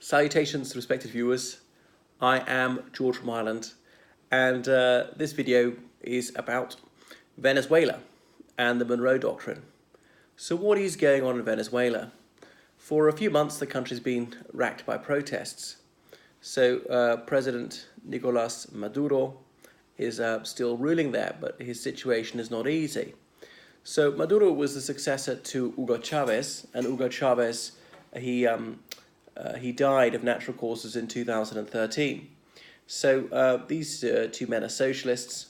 Salutations, respected viewers. I am George from Ireland, and this video is about Venezuela and the Monroe Doctrine. So what is going on in Venezuela? For a few months, the country's been racked by protests. So President Nicolas Maduro is still ruling there, but his situation is not easy. So Maduro was the successor to Hugo Chavez, and Hugo Chavez, he died of natural causes in 2013. So these two men are socialists.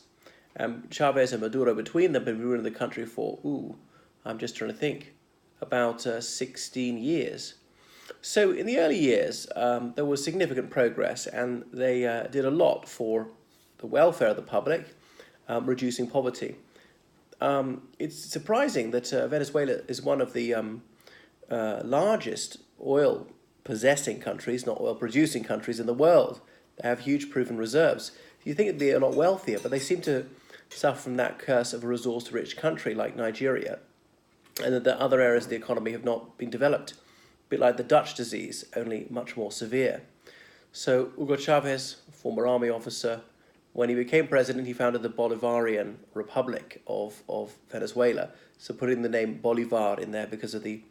Chavez and Maduro, between them, have been ruling the country for, I'm just trying to think, about 16 years. So in the early years, there was significant progress, and they did a lot for the welfare of the public, reducing poverty. It's surprising that Venezuela is one of the largest oil-possessing countries, not oil-producing countries in the world. They have huge proven reserves. You think they're a lot wealthier, but they seem to suffer from that curse of a resource-rich country like Nigeria, and that the other areas of the economy have not been developed, a bit like the Dutch disease, only much more severe. So Hugo Chavez, former army officer, when he became president, he founded the Bolivarian Republic of Venezuela. So putting the name Bolivar in there because of the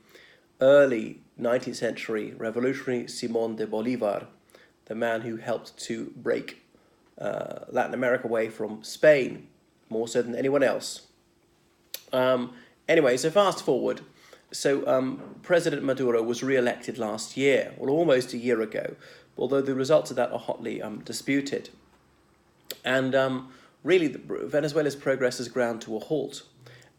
early 19th century revolutionary Simón de Bolívar, the man who helped to break Latin America away from Spain, more so than anyone else. Anyway, so fast forward. So President Maduro was re-elected last year, or almost a year ago, although the results of that are hotly disputed. And really, Venezuela's progress has ground to a halt.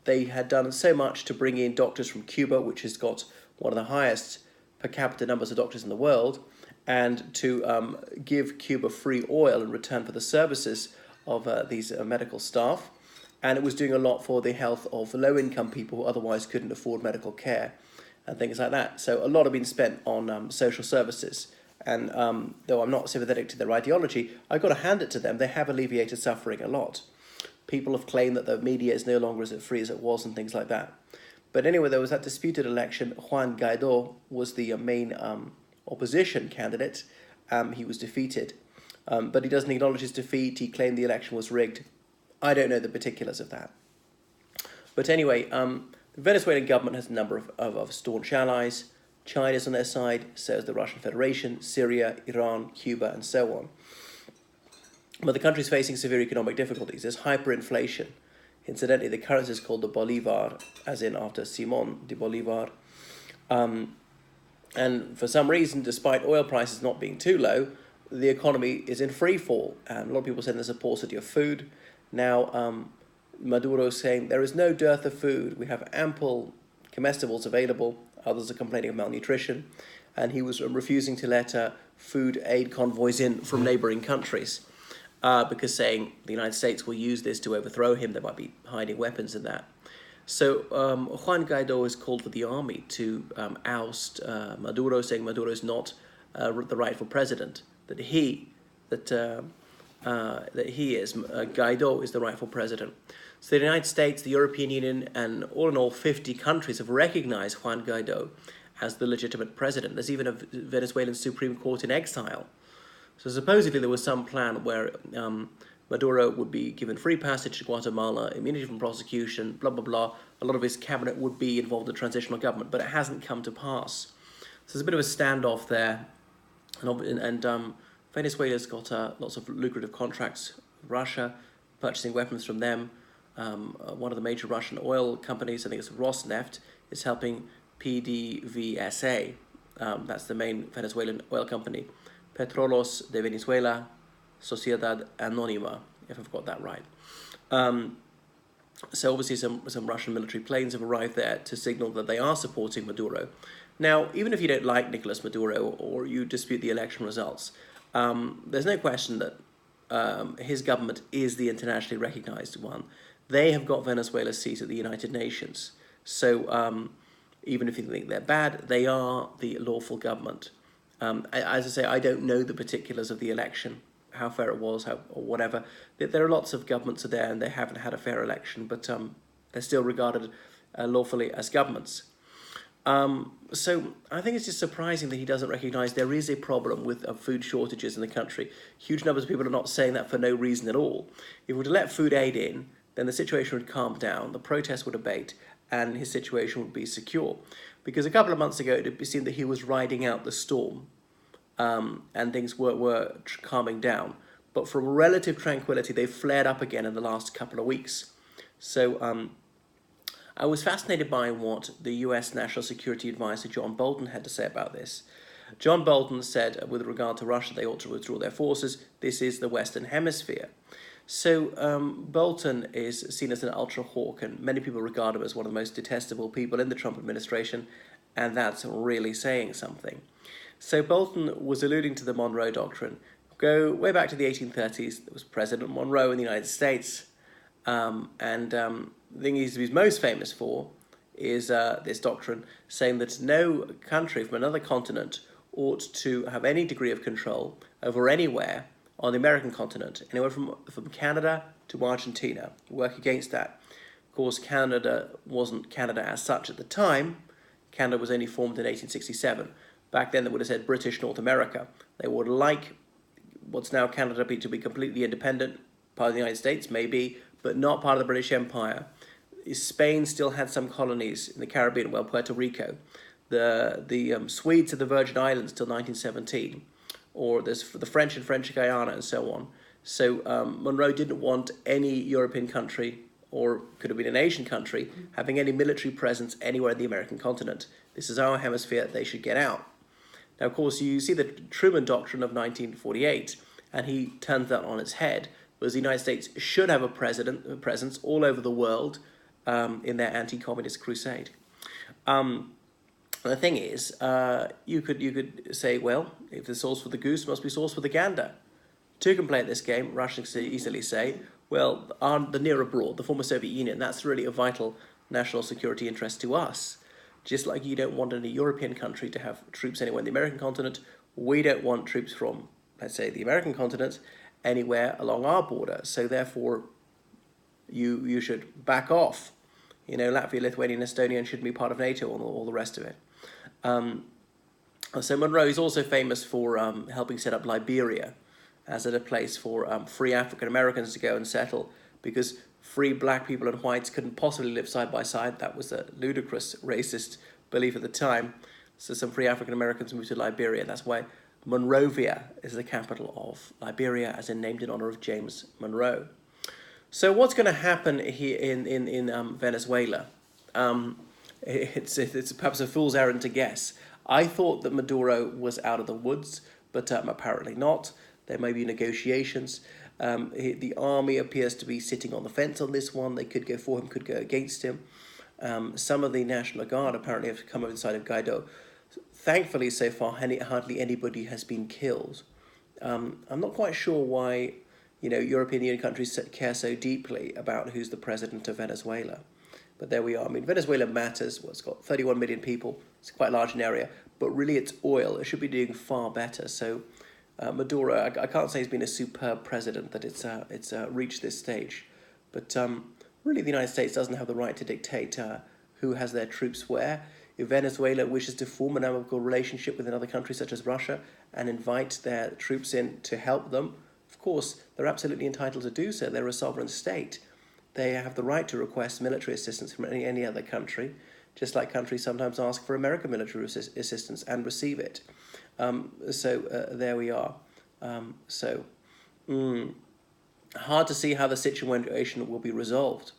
They had done so much to bring in doctors from Cuba, which has got one of the highest per capita numbers of doctors in the world, and to give Cuba free oil in return for the services of these medical staff. And it was doing a lot for the health of low-income people who otherwise couldn't afford medical care and things like that. So a lot have been spent on social services. And though I'm not sympathetic to their ideology, I've got to hand it to them. They have alleviated suffering a lot. People have claimed that the media is no longer as free as it was and things like that. But anyway, there was that disputed election. Juan Guaido was the main opposition candidate. He was defeated. But he doesn't acknowledge his defeat. He claimed the election was rigged. I don't know the particulars of that. But anyway, the Venezuelan government has a number of staunch allies. China's on their side, so is the Russian Federation, Syria, Iran, Cuba, and so on. But the country is facing severe economic difficulties. There's hyperinflation. Incidentally, the currency is called the Bolivar, as in after Simón de Bolívar. And for some reason, despite oil prices not being too low, the economy is in free fall. And a lot of people say there's a paucity of food. Now, Maduro is saying there is no dearth of food. We have ample comestibles available. Others are complaining of malnutrition, and he was refusing to let food aid convoys in from neighboring countries because saying the United States will use this to overthrow him. They might be hiding weapons in that. So Juan Guaido has called for the army to oust Maduro, saying Maduro is not the rightful president, that Guaido is the rightful president. So the United States, the European Union, and all in all 50 countries have recognized Juan Guaido as the legitimate president. There's even a Venezuelan Supreme Court in exile. So supposedly there was some plan where Maduro would be given free passage to Guatemala, immunity from prosecution, blah, blah, blah. A lot of his cabinet would be involved in the transitional government, but it hasn't come to pass. So there's a bit of a standoff there. And Venezuela's got lots of lucrative contracts with Russia, purchasing weapons from them. One of the major Russian oil companies, I think it's Rosneft, is helping PDVSA. That's the main Venezuelan oil company. Petróleos de Venezuela, Sociedad Anónima, if I've got that right. So obviously some Russian military planes have arrived there to signal that they are supporting Maduro. Now, even if you don't like Nicolas Maduro or you dispute the election results, there's no question that his government is the internationally recognized one. They have got Venezuela's seat at the United Nations. So even if you think they're bad, they are the lawful government. As I say, I don't know the particulars of the election, how fair it was, or whatever. There are lots of governments are there and they haven't had a fair election, but they're still regarded lawfully as governments. So I think it's just surprising that he doesn't recognise there is a problem with food shortages in the country. Huge numbers of people are not saying that for no reason at all. If we were to let food aid in, then the situation would calm down, the protests would abate, and his situation would be secure. Because a couple of months ago, it seemed that he was riding out the storm, and things were calming down. But from relative tranquility, they flared up again in the last couple of weeks. So I was fascinated by what the US National Security Advisor John Bolton had to say about this. John Bolton said, with regard to Russia, they ought to withdraw their forces. This is the Western Hemisphere. So Bolton is seen as an ultra hawk, and many people regard him as one of the most detestable people in the Trump administration, and that's really saying something. So Bolton was alluding to the Monroe Doctrine. Go way back to the 1830s. There was President Monroe in the United States, the thing he's most famous for is this doctrine saying that no country from another continent ought to have any degree of control over anywhere on the American continent, anywhere from Canada to Argentina. Work against that. Of course, Canada wasn't Canada as such at the time. Canada was only formed in 1867. Back then, they would have said British North America. They would like what's now Canada to be completely independent, part of the United States, maybe, but not part of the British Empire. Spain still had some colonies in the Caribbean, well, Puerto Rico. The Swedes had the Virgin Islands till 1917, or there's the French in French Guiana and so on. So Monroe didn't want any European country, or could have been an Asian country, having any military presence anywhere in the American continent. This is our hemisphere, they should get out. Now, of course, you see the Truman Doctrine of 1948, and he turned that on its head, was the United States should have a presence all over the world in their anti-communist crusade. The thing is, you could say, well, if the sauce for the goose must be sauce for the gander. Two can play at this game. Russians can easily say, well, the near abroad, the former Soviet Union, that's really a vital national security interest to us. Just like you don't want any European country to have troops anywhere in the American continent, we don't want troops from, let's say, the American continent anywhere along our border. So therefore, you should back off. You know, Latvia, Lithuania, and Estonia shouldn't be part of NATO and all the rest of it. So Monroe is also famous for helping set up Liberia as a place for free African Americans to go and settle, because free black people and whites couldn't possibly live side by side. That was a ludicrous racist belief at the time. So some free African Americans moved to Liberia. That's why Monrovia is the capital of Liberia, as in named in honor of James Monroe. So what's going to happen here in Venezuela? It's perhaps a fool's errand to guess. I thought that Maduro was out of the woods, but apparently not. There may be negotiations. The army appears to be sitting on the fence on this one. They could go for him, could go against him. Some of the National Guard apparently have come inside of Guaido. Thankfully, so far, hardly anybody has been killed. I'm not quite sure why, European Union countries care so deeply about who's the president of Venezuela. But there we are. I mean, Venezuela matters. Well, it's got 31 million people. It's quite large in area. But really, it's oil. It should be doing far better. So Maduro, I can't say he's been a superb president, that it's reached this stage. But really, the United States doesn't have the right to dictate who has their troops where. If Venezuela wishes to form an amicable relationship with another country such as Russia and invite their troops in to help them, of course, they're absolutely entitled to do so. They're a sovereign state. They have the right to request military assistance from any other country, just like countries sometimes ask for American military assistance and receive it. There we are. Hard to see how the situation will be resolved.